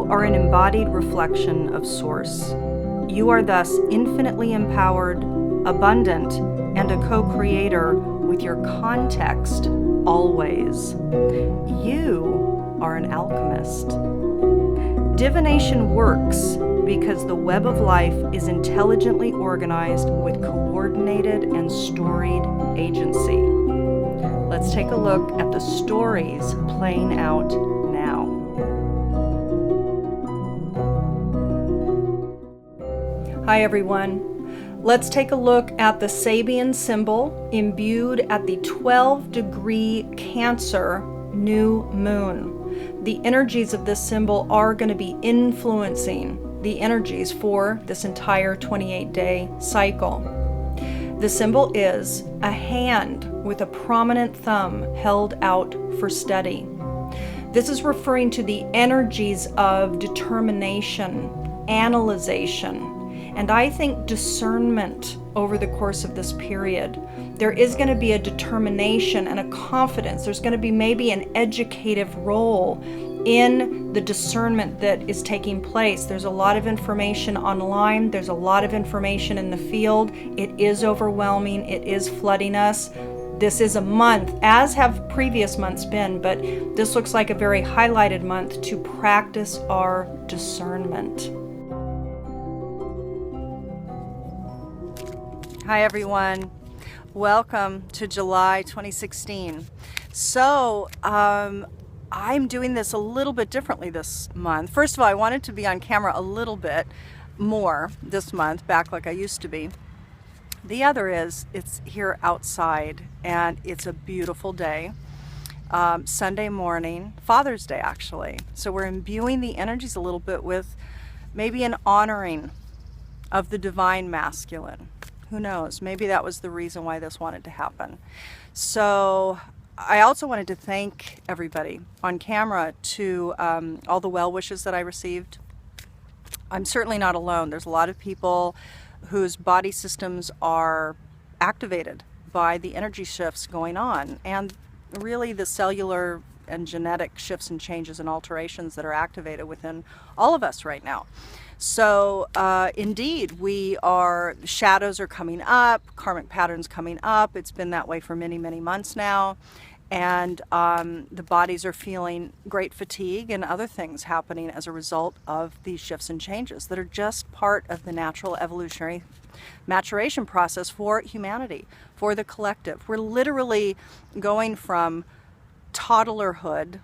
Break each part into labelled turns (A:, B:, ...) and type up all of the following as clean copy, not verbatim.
A: You are an embodied reflection of Source. You are thus infinitely empowered, abundant, and a co-creator with your context always. You are an alchemist. Divination works because the web of life is intelligently organized with coordinated and storied agency. Let's take a look at the stories playing out now. Hi everyone. Let's take a look at the Sabian Symbol imbued at the 12-degree Cancer new moon. The energies of this symbol are going to be influencing the energies for this entire 28-day cycle. The symbol is a hand with a prominent thumb held out for steady. This is referring to the energies of determination, analyzation, and I think discernment over the course of this period. There is going to be a determination and a confidence. There's going to be maybe an educative role in the discernment that is taking place. There's a lot of information online. There's a lot of information in the field. It is overwhelming. It is flooding us. This is a month, as have previous months been, but this looks like a very highlighted month to practice our discernment. Hi everyone. Welcome to July 2016. So I'm doing this a little bit differently this month. First of all, I wanted to be on camera a little bit more this month, back like I used to be. The other is it's here outside and it's a beautiful day. Sunday morning, Father's Day actually. So we're imbuing the energies a little bit with maybe an honoring of the divine masculine. Who knows? Maybe that was the reason why this wanted to happen. So I also wanted to thank everybody on camera to all the well wishes that I received. I'm certainly not alone. There's a lot of people whose body systems are activated by the energy shifts going on, and really the cellular and genetic shifts and changes and alterations that are activated within all of us right now. So indeed, shadows are coming up, karmic patterns coming up. It's been that way for many, many months now. And the bodies are feeling great fatigue and other things happening as a result of these shifts and changes that are just part of the natural evolutionary maturation process for humanity, for the collective. We're literally going from toddlerhood,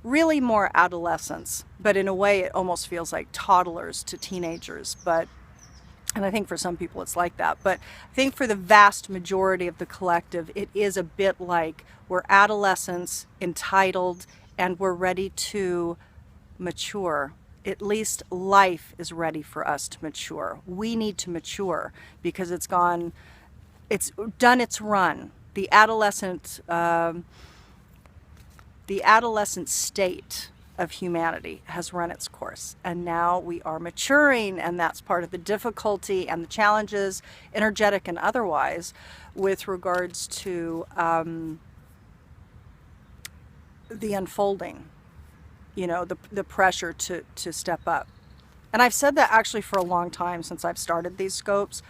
A: really more adolescence, but in a way it almost feels like toddlers to teenagers. And I think for some people it's like that, but I think for the vast majority of the collective, it is a bit like we're adolescents, entitled, and we're ready to mature. At least life is ready for us to mature. We need to mature because it's done its run. The adolescent state of humanity has run its course, and now we are maturing, and that's part of the difficulty and the challenges, energetic and otherwise, with regards to the unfolding, the pressure to step up. And I've said that actually for a long time since I've started these scopes,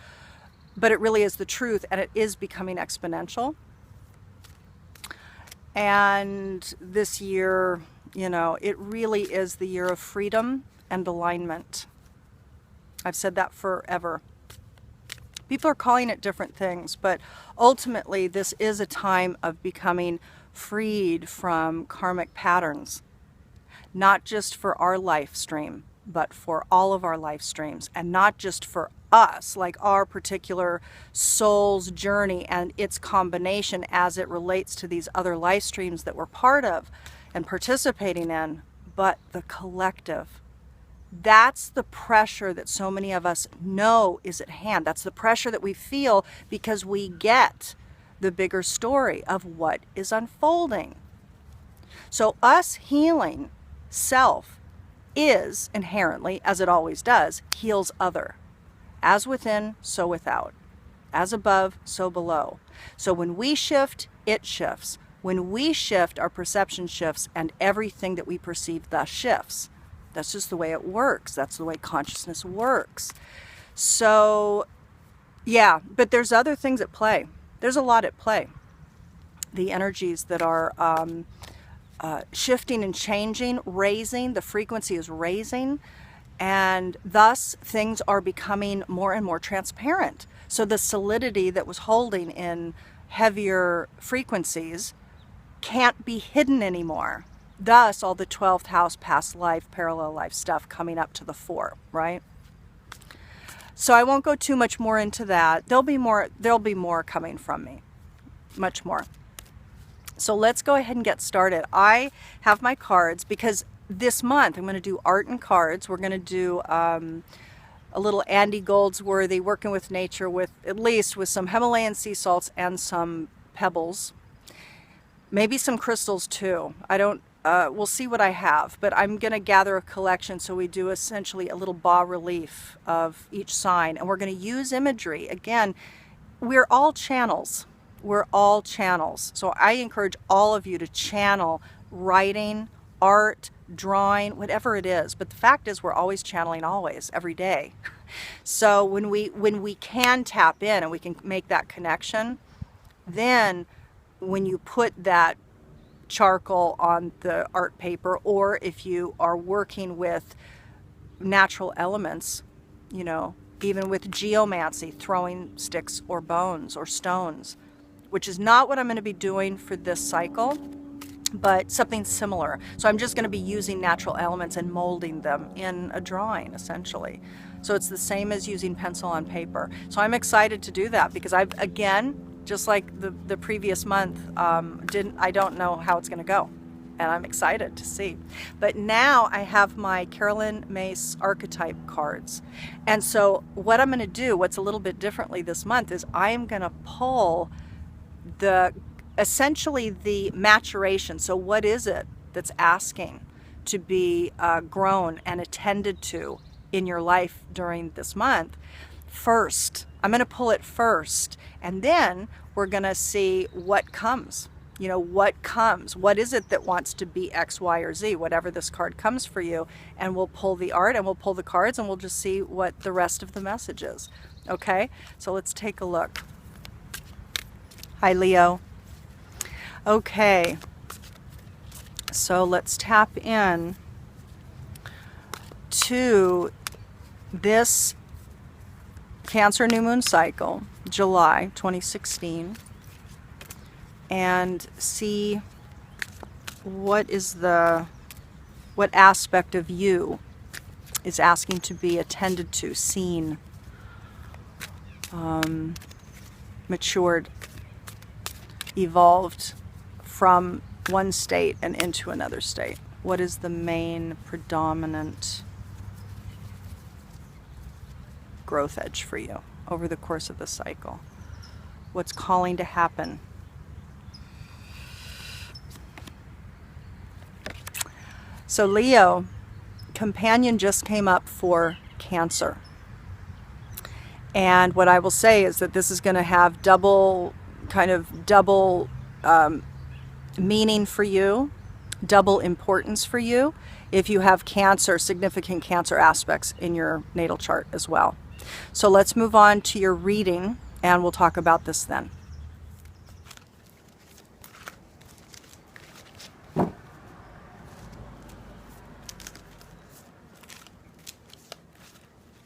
A: but it really is the truth, and it is becoming exponential. And this year, it really is the year of freedom and alignment. I've said that forever. People are calling it different things, but ultimately this is a time of becoming freed from karmic patterns, not just for our life stream, but for all of our life streams, and not just for us, like our particular soul's journey and its combination as it relates to these other life streams that we're part of and participating in, but the collective. That's the pressure that so many of us know is at hand. That's the pressure that we feel because we get the bigger story of what is unfolding. So us healing self is inherently, as it always does, heals other. As within, so without. As above, so below. So when we shift, it shifts. When we shift, our perception shifts, and everything that we perceive thus shifts. That's just the way it works. That's the way consciousness works. So, yeah, but there's other things at play. There's a lot at play. The energies that are shifting and changing, raising, the frequency is raising, and thus things are becoming more and more transparent. So the solidity that was holding in heavier frequencies can't be hidden anymore. Thus, all the 12th house, past life, parallel life stuff coming up to the fore, right? So I won't go too much more into that. There'll be more coming from me, much more. So let's go ahead and get started. I have my cards because this month I'm going to do art and cards. We're going to do a little Andy Goldsworthy, working with nature, with at least with some Himalayan sea salts and some pebbles. Maybe some crystals too. I don't, we'll see what I have, but I'm going to gather a collection. So we do essentially a little bas relief of each sign, and we're going to use imagery. Again, we're all channels. We're all channels. So I encourage all of you to channel writing, art, drawing, whatever it is. But the fact is, we're always channeling, always, every day. So when we can tap in and we can make that connection, then when you put that charcoal on the art paper, or if you are working with natural elements, you know, even with geomancy, throwing sticks or bones or stones, which is not what I'm going to be doing for this cycle, but something similar. So I'm just going to be using natural elements and molding them in a drawing, essentially. So it's the same as using pencil on paper. So I'm excited to do that because I've, again, just like the previous month, I don't know how it's going to go, and I'm excited to see. But now I have my Carolyn Mace archetype cards, and so what I'm going to do, what's a little bit differently this month, is I am going to pull essentially the maturation. So what is it that's asking to be grown and attended to in your life during this month? First, I'm going to pull it first, and then we're going to see what comes. You know, what comes? What is it that wants to be X, Y, or Z? Whatever this card comes for you, and we'll pull the art and we'll pull the cards and we'll just see what the rest of the message is. Okay, so let's take a look. Hi, Leo. Okay, so let's tap in to this Cancer new moon cycle, July 2016, and see what aspect of you is asking to be attended to, seen, matured, evolved from one state and into another state. What is the main predominant growth edge for you over the course of the cycle? What's calling to happen? So Leo, companion just came up for Cancer. And what I will say is that this is going to have double meaning for you, double importance for you if you have Cancer, significant Cancer aspects in your natal chart as well. So let's move on to your reading, and we'll talk about this then.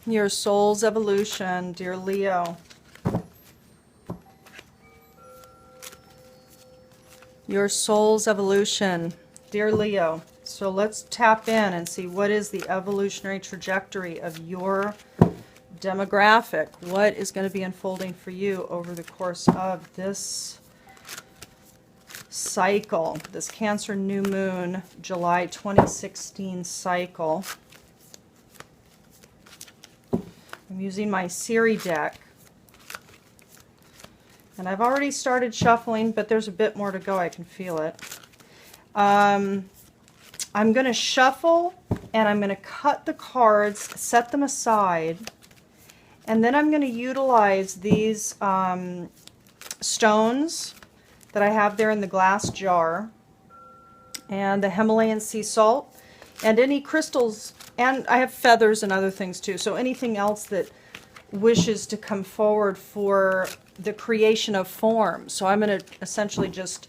A: Your soul's evolution, dear Leo. Your soul's evolution, dear Leo. So let's tap in and see what is the evolutionary trajectory of your demographic. What is going to be unfolding for you over the course of this cycle, this Cancer new moon, July 2016 cycle. I'm using my Siri deck. And I've already started shuffling, but there's a bit more to go. I can feel it. I'm going to shuffle, and I'm going to cut the cards, set them aside, and then I'm going to utilize these stones that I have there in the glass jar, and the Himalayan sea salt, And any crystals, and I have feathers and other things too, so anything else that wishes to come forward for the creation of forms. So I'm going to essentially just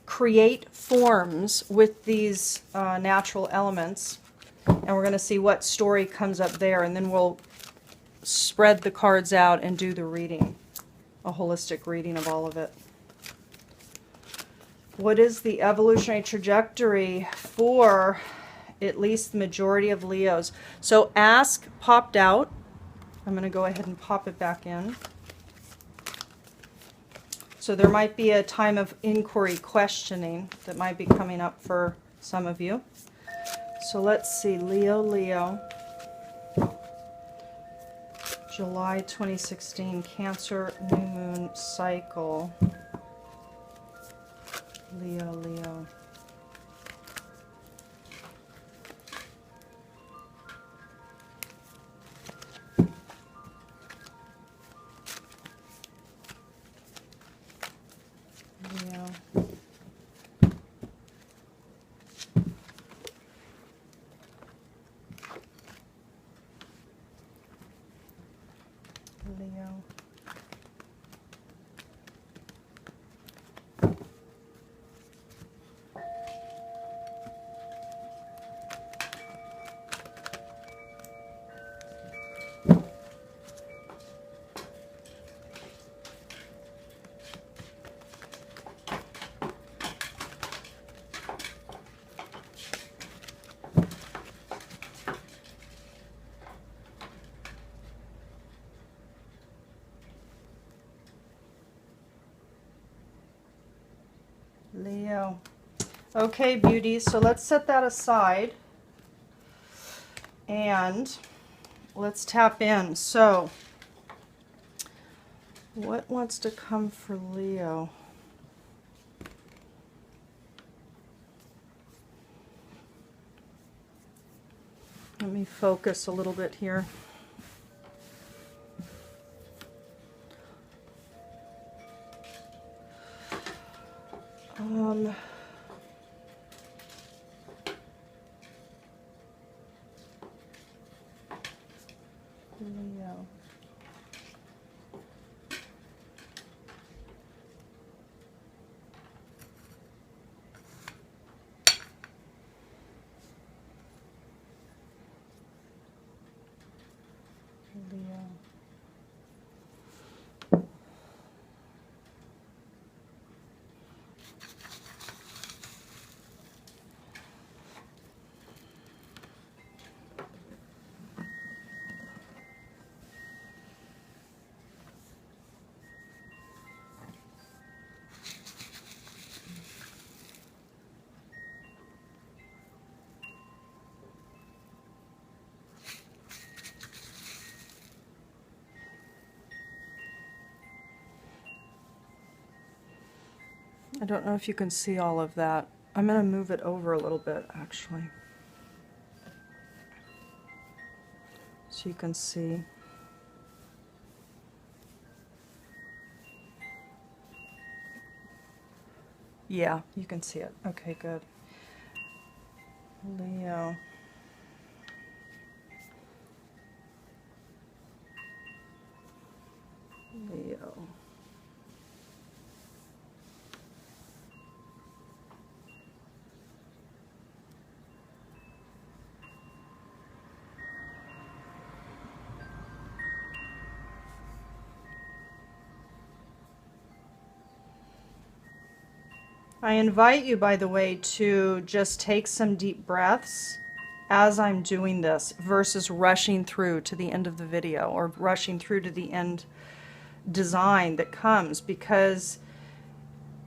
A: create forms with these natural elements, and we're going to see what story comes up there, and then we'll spread the cards out and do the reading, a holistic reading of all of it. What is the evolutionary trajectory for at least the majority of Leos? So ask popped out. I'm going to go ahead and pop it back in. So there might be a time of inquiry, questioning that might be coming up for some of you. So let's see, Leo, July 2016, Cancer, new moon cycle. Leo. Leo. Okay, beauties, so let's set that aside and let's tap in. So, what wants to come for Leo? Let me focus a little bit here. Leo. I don't know if you can see all of that. I'm going to move it over a little bit, actually, so you can see. Yeah, you can see it. Okay, good. Leo. Leo. I invite you, by the way, to just take some deep breaths as I'm doing this versus rushing through to the end of the video or rushing through to the end design that comes, because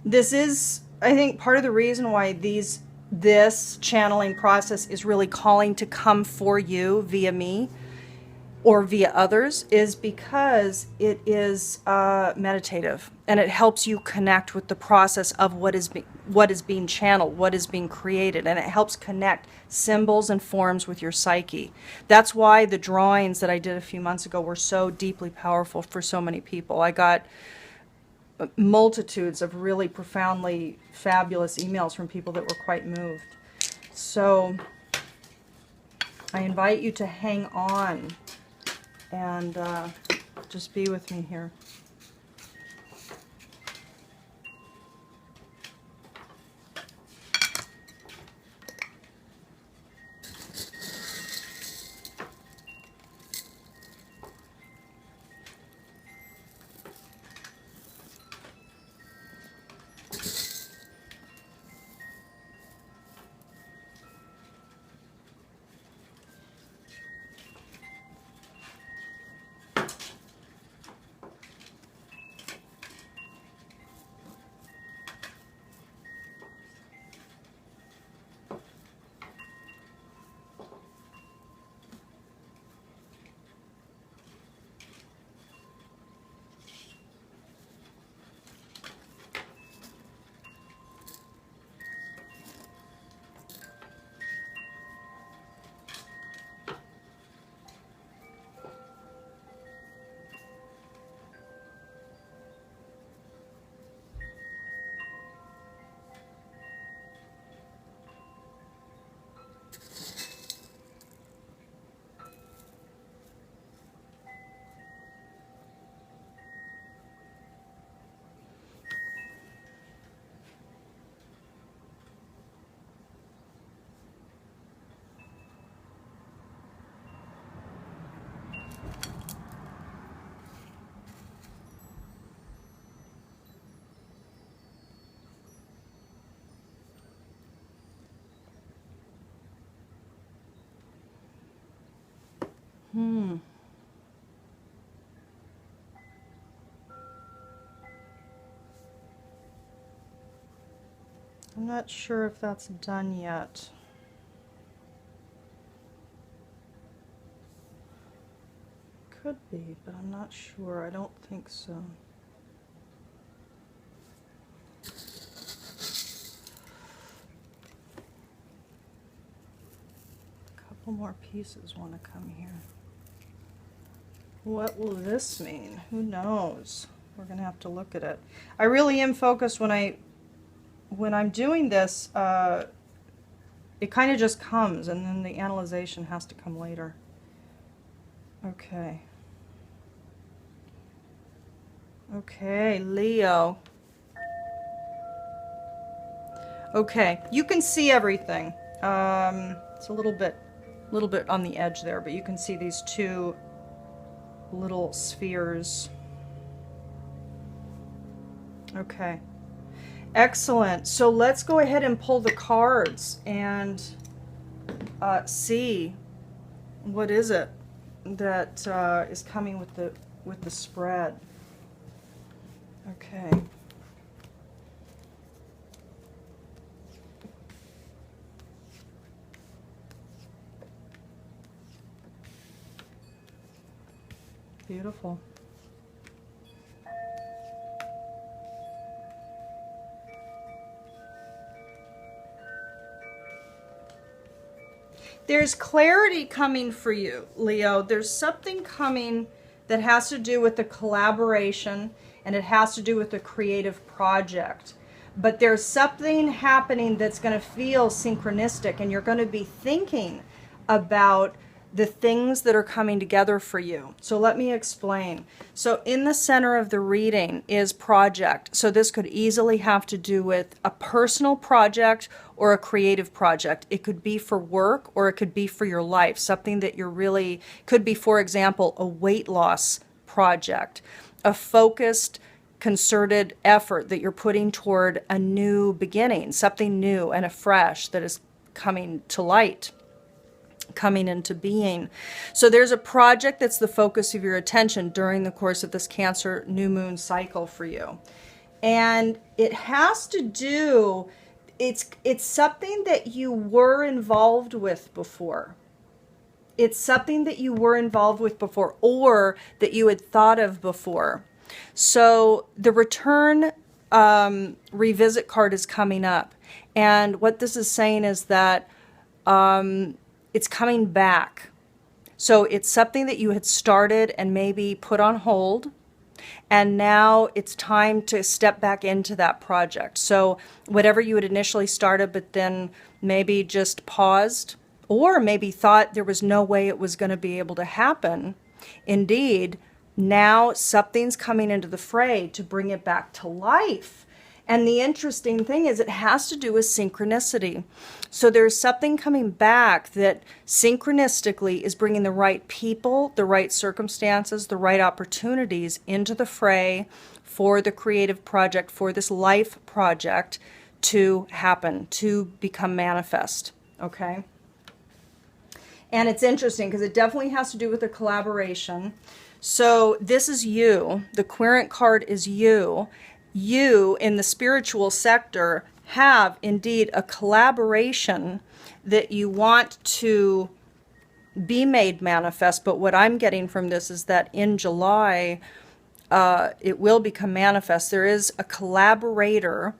A: this is, I think, part of the reason why this channeling process is really calling to come for you via me or via others, is because it is meditative, and it helps you connect with the process of what is being channeled, what is being created, and it helps connect symbols and forms with your psyche. That's why the drawings that I did a few months ago were so deeply powerful for so many people. I got multitudes of really profoundly fabulous emails from people that were quite moved. So I invite you to hang on and just be with me here. I'm not sure if that's done yet. Could be, but I'm not sure. I don't think so. A couple more pieces want to come here. What will this mean? Who knows? We're going to have to look at it. I really am focused when I'm doing this. It kind of just comes, and then the analyzation has to come later. Okay. Okay, Leo. Okay, you can see everything. It's a little bit on the edge there, but you can see these two little spheres. Okay. Excellent. So let's go ahead and pull the cards and see what is it that is coming with the spread. Okay. Beautiful. There's clarity coming for you, Leo. There's something coming that has to do with the collaboration, and it has to do with the creative project. But there's something happening that's going to feel synchronistic, and you're going to be thinking about the things that are coming together for you. So let me explain. So in the center of the reading is project. So this could easily have to do with a personal project or a creative project. It could be for work, or it could be for your life. Something that you're really, could be, for example, a weight loss project, a focused, concerted effort that you're putting toward a new beginning, something new and afresh that is coming to light, coming into being. So there's a project that's the focus of your attention during the course of this Cancer new moon cycle for you. And it has to do, it's something that you were involved with before. It's something that you were involved with before, or that you had thought of before. So the return revisit card is coming up. And what this is saying is that it's coming back. So it's something that you had started and maybe put on hold, and now it's time to step back into that project. So whatever you had initially started but then maybe just paused or maybe thought there was no way it was going to be able to happen. Indeed, now something's coming into the fray to bring it back to life. And the interesting thing is it has to do with synchronicity. So there's something coming back that synchronistically is bringing the right people, the right circumstances, the right opportunities into the fray for the creative project, for this life project to happen, to become manifest. Okay? And it's interesting because it definitely has to do with a collaboration. So this is you. The querent card is you. You in the spiritual sector have indeed a collaboration that you want to be made manifest. But what I'm getting from this is that in July, it will become manifest. There is a collaborator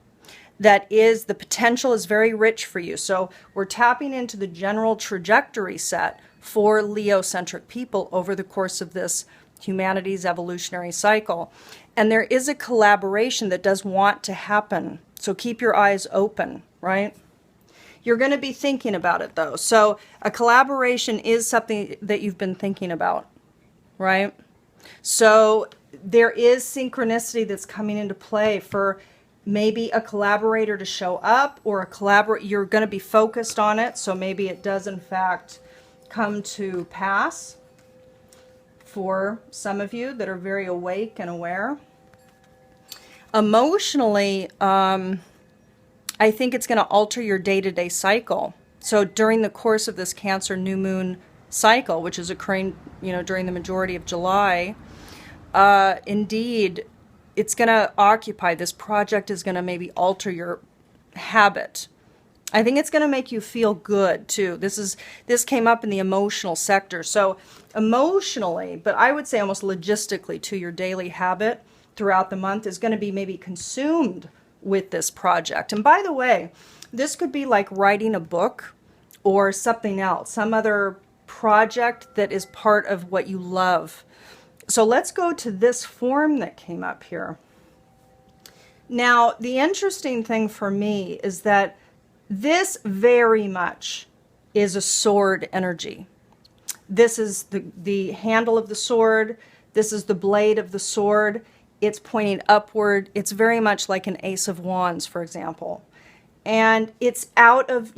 A: that is, the potential is very rich for you. So we're tapping into the general trajectory set for Leo-centric people over the course of this humanity's evolutionary cycle. And there is a collaboration that does want to happen. So keep your eyes open, right? You're going to be thinking about it though. So a collaboration is something that you've been thinking about, right? So there is synchronicity that's coming into play for maybe a collaborator to show up, or a collaborator, you're going to be focused on it. So maybe it does in fact come to pass for some of you that are very awake and aware. Emotionally, I think it's going to alter your day-to-day cycle. So during the course of this Cancer new moon cycle, which is occurring, during the majority of July, indeed, it's going to occupy, this project is going to maybe alter your habit. I think it's going to make you feel good too. This came up in the emotional sector. So emotionally, but I would say almost logistically to your daily habit throughout the month is going to be maybe consumed with this project. And by the way, this could be like writing a book or something else, some other project that is part of what you love. So let's go to this form that came up here. Now, the interesting thing for me is that this very much is a sword energy. This is the handle of the sword. This is the blade of the sword. It's pointing upward. It's very much like an Ace of Wands, for example. And it's out of,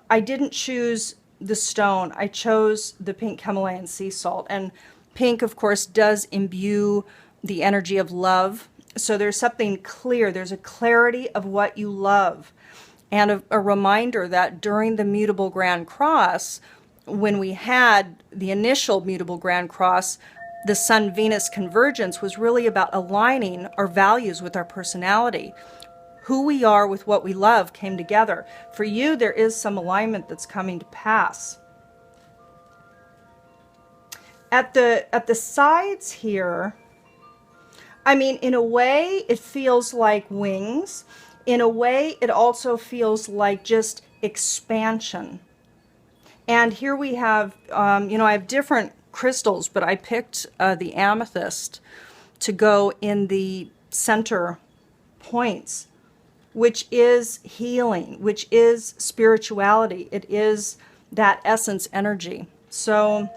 A: I didn't choose the stone. I chose the pink Himalayan sea salt. And pink, of course, does imbue the energy of love. So there's something clear. There's a clarity of what you love. And a reminder that during the mutable Grand Cross, when we had the initial mutable Grand Cross, the Sun-Venus convergence was really about aligning our values with our personality. Who we are with what we love came together. For you, there is some alignment that's coming to pass. At the sides here, I mean, in a way, it feels like wings. In a way, it also feels like just expansion. And here we have, I have different crystals, but I picked the amethyst to go in the center points, which is healing, which is spirituality. It is that essence energy. So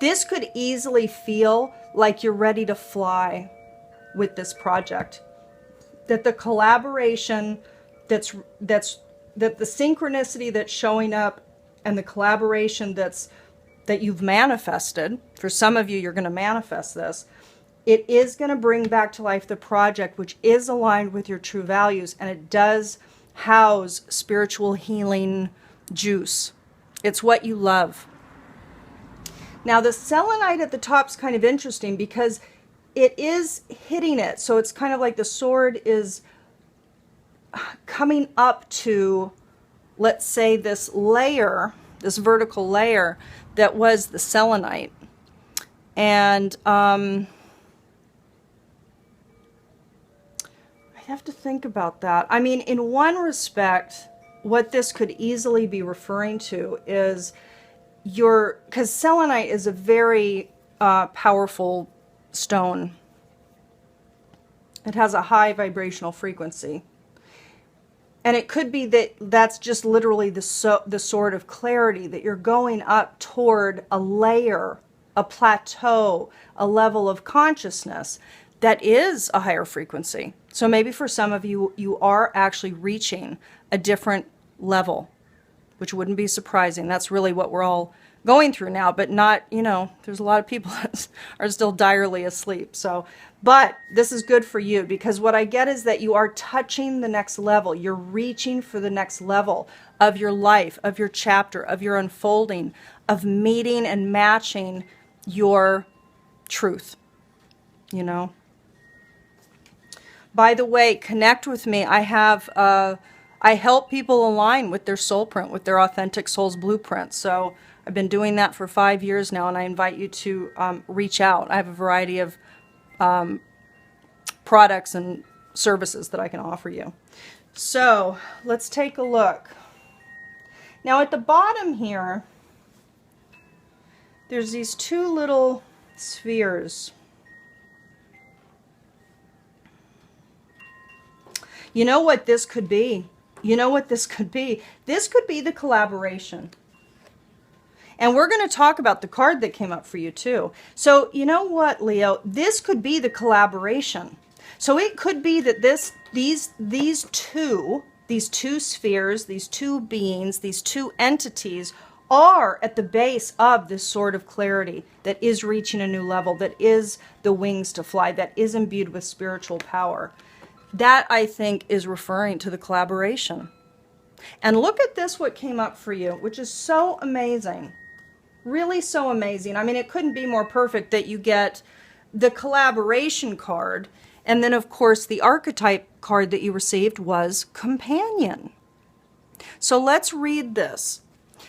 A: this could easily feel like you're ready to fly with this project. That the collaboration that the synchronicity that's showing up and the collaboration that you've manifested, for some of you, you're going to manifest this, it is going to bring back to life the project which is aligned with your true values, and it does house spiritual healing juice. It's what you love. Now the selenite at the top is kind of interesting because it is hitting it. So it's kind of like the sword is coming up to, let's say, this layer, this vertical layer that was the selenite. And I have to think about that. I mean, in one respect, what this could easily be referring to is because selenite is a very powerful stone. It has a high vibrational frequency. And it could be that that's just literally the sort of clarity that you're going up toward a layer, a plateau, a level of consciousness that is a higher frequency. So maybe for some of you, you are actually reaching a different level, which wouldn't be surprising. That's really what we're all going through now, but not, you know, there's a lot of people that are still direly asleep. So, but this is good for you, because what I get is that you are touching the next level. You're reaching for the next level of your life, of your chapter, of your unfolding, of meeting and matching your truth, you know. By the way, connect with me. I help people align with their soul print, with their authentic soul's blueprint. So I've been doing that for 5 years now, and I invite you to reach out. I have a variety of products and services that I can offer you. So let's take a look. Now at the bottom here, there's these two little spheres. You know what this could be? You know what this could be? This could be the collaboration. And we're going to talk about the card that came up for you too. So you know what, Leo? This could be the collaboration. So it could be that these two spheres, these two beings, these two entities are at the base of this sort of clarity that is reaching a new level, that is the wings to fly, that is imbued with spiritual power. That, I think, is referring to the collaboration. And look at this, what came up for you, which is so amazing. Really so amazing. I mean, it couldn't be more perfect that you get the collaboration card, and then, of course, the archetype card that you received was companion. So let's read this.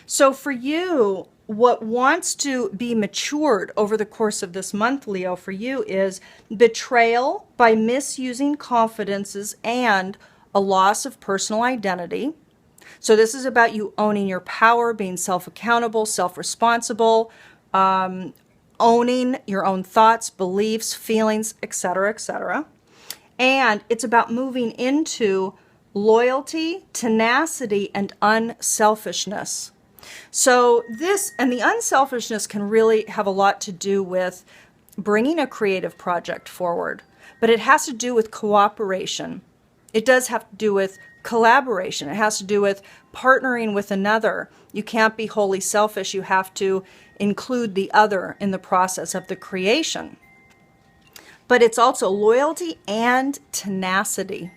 A: So for you, what wants to be matured over the course of this month, Leo, for you is betrayal by misusing confidences and a loss of personal identity. So this is about you owning your power, being self-accountable, self-responsible, owning your own thoughts, beliefs, feelings, etc., etc. And it's about moving into loyalty, tenacity, and unselfishness. So this, and the unselfishness can really have a lot to do with bringing a creative project forward, but it has to do with cooperation. It does have to do with collaboration. It has to do with partnering with another. You can't be wholly selfish. You have to include the other in the process of the creation. But it's also loyalty and tenacity.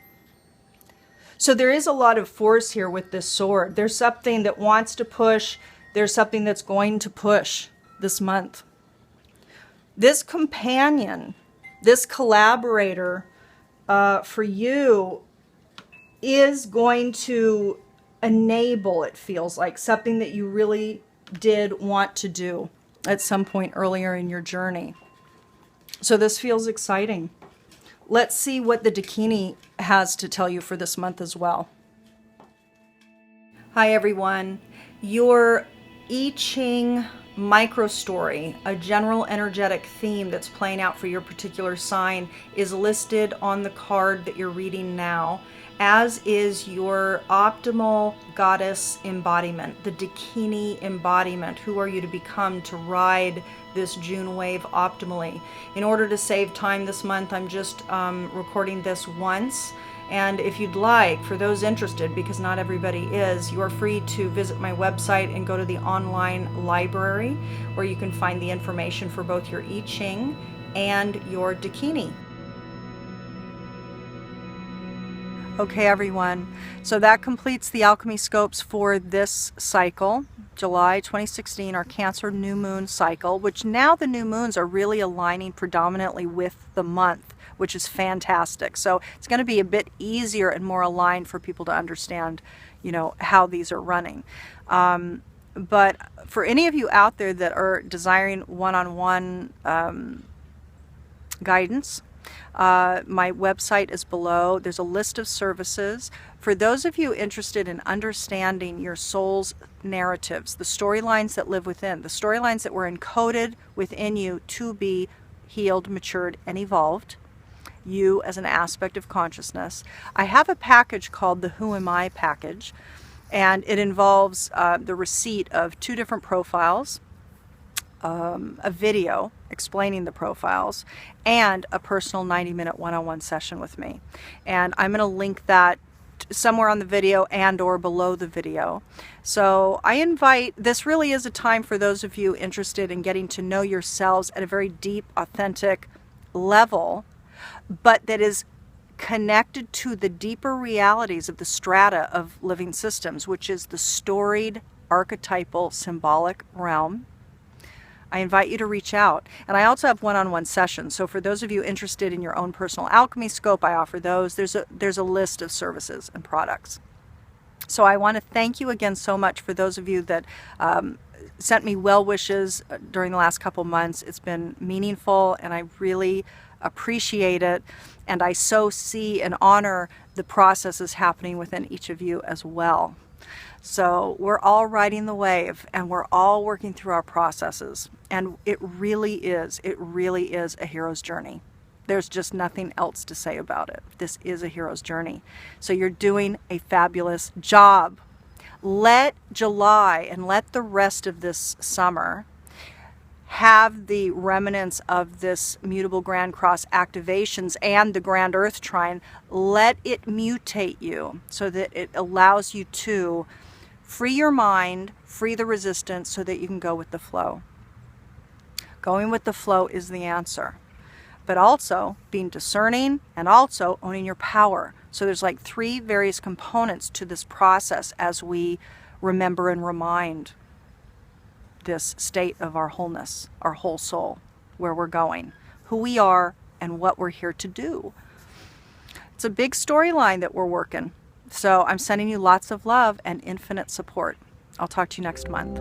A: So there is a lot of force here with this sword. There's something that wants to push. There's something that's going to push this month. This companion, this collaborator for you is going to enable, it feels like, something that you really did want to do at some point earlier in your journey. So this feels exciting. Let's see what the Dakini has to tell you for this month as well. Hi everyone. Your I Ching micro story, a general energetic theme that's playing out for your particular sign, is listed on the card that you're reading now, as is your optimal goddess embodiment, the Dakini embodiment. Who are you to become to ride this June wave optimally? In order to save time this month, I'm just recording this once. And if you'd like, for those interested, because not everybody is, you are free to visit my website and go to the online library where you can find the information for both your I Ching and your Dakini. Okay, everyone. So that completes the alchemy scopes for this cycle, July 2016, our Cancer new moon cycle, which now the new moons are really aligning predominantly with the month, which is fantastic. So it's going to be a bit easier and more aligned for people to understand, you know, how these are running. But for any of you out there that are desiring one-on-one guidance, my website is below. There's a list of services. For those of you interested in understanding your soul's narratives, the storylines that live within, the storylines that were encoded within you to be healed, matured, and evolved, you as an aspect of consciousness. I have a package called the Who Am I package, and it involves the receipt of 2 different profiles, a video explaining the profiles, and a personal 90-minute one-on-one session with me. And I'm going to link that somewhere on the video and or below the video. So I invite, this really is a time for those of you interested in getting to know yourselves at a very deep, authentic level, but that is connected to the deeper realities of the strata of living systems, which is the storied, archetypal, symbolic realm. I invite you to reach out. And I also have one-on-one sessions. So for those of you interested in your own personal alchemy scope, I offer those. There's a list of services and products. So I want to thank you again so much for those of you that sent me well wishes during the last couple months. It's been meaningful, and I really appreciate it. And I so see and honor the processes happening within each of you as well. So we're all riding the wave, and we're all working through our processes. And it really is a hero's journey. There's just nothing else to say about it. This is a hero's journey. So you're doing a fabulous job. Let July and let the rest of this summer have the remnants of this mutable Grand Cross activations and the Grand Earth Trine. Let it mutate you so that it allows you to free your mind, free the resistance, so that you can go with the flow. Going with the flow is the answer. But also being discerning and also owning your power. So there's like 3 various components to this process as we remember and remind this state of our wholeness, our whole soul, where we're going, who we are, and what we're here to do. It's a big storyline that we're working. So I'm sending you lots of love and infinite support. I'll talk to you next month.